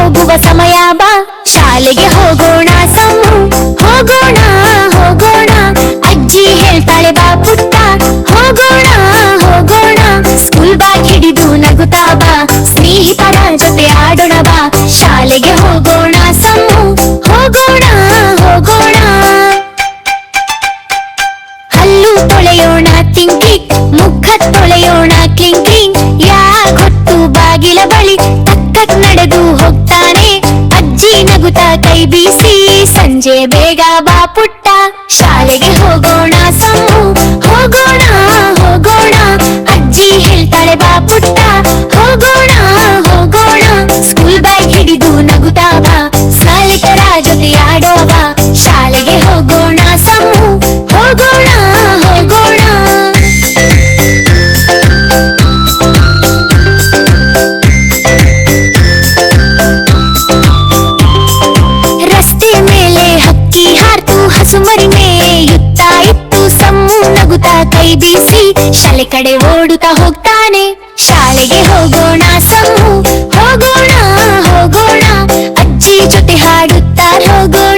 ಹೋಗುವ ಸಮಯ ಬಾ, ಶಾಲೆಗೆ ಹೋಗೋಣ ಸಮ್ಮು, ಹೋಗೋಣ ಹೋಗೋಣ. ಅಜ್ಜಿ ಹೇಳ್ತಾಳೆ ಬಾ ಪುಟ್ಟ, ಹೋಗೋಣ ಹೋಗೋಣ. ಸ್ಕೂಲ್ ಬ್ಯಾಗ್ ಹಿಡಿದು ನಗುತ್ತಾ ಬಾ, ಸ್ನೇಹಿತರ ಜೊತೆ ಆಡೋಣ ಬಾ, ಶಾಲೆಗೆ ಹೋಗೋಣ ಸಮ್ಮು, ಹೋಗೋಣ ಹೋಗೋಣ. ಹಲ್ಲು ತೊಳೆಯೋಣ ತಿಂಕ್ಲಿಂಗ್, ಮುಖ ತೊಳೆಯೋಣ ಕ್ಲಿಂಗ್ ಕ್ಲಿಂಗ್. ಯಾಗೊತ್ತು ಬಾಗಿಲ ಬಳಿ ತಕ್ಕಕ್ ನಡೆದು ಹೋಗ್ತಾನೆ, ಅಜ್ಜಿ ನಗುತ್ತಾ ಕೈ ಬೀಸಿ, ಸಂಜೆ ಬೇಗ ಬಾ ಪುಟ್ಟ, ಶಾಲೆಗೆ ಹೋಗೋಣ ಸಮ್ಮು, ಹೋಗೋಣ ಹೋಗೋಣ. ಅಜ್ಜಿ ಹೇಳ್ತಾಳೆ ಬಾ ಪುಟ್ಟ, ಹೋಗೋಣ ಹೋಗೋಣ. ಸ್ಕೂಲ್ ಬ್ಯಾಗ್ ಹಿಡಿದು ನಗುತ್ತಾ ಬಾ, ಸ್ನೇಹಿತರ ಜೊತೆ ಆಡೋ ಬಾ, ಶಾಲೆಗೆ ಹೋಗೋಣ ಸಮ್ಮು, ಹೋಗೋಣ ಹೋಗೋಣ. ರಸ್ತೆ ಮೇಲೆ ಹಕ್ಕಿ ಹಾರ್ತು ಹಸುಮರಿ ಮೇಯುತ್ತಾ ಇತ್ತು, ಸಮ್ಮು ನಗುತ್ತಾ ಕೈ ಬೀಸಿ ಶಾಲೆ ಕಡೆ ಓಡುತ್ತಾ ಹೋಗ್ತಾನೆ, ಶಾಲೆಗೆ ಹೋಗೋಣ ಸಮ್ಮು, ಹೋಗೋಣ ಹೋಗೋಣ. ಅಜ್ಜಿ ಜೊತೆ ಹಾಡುತ್ತಾ ಹೋಗೋಣ.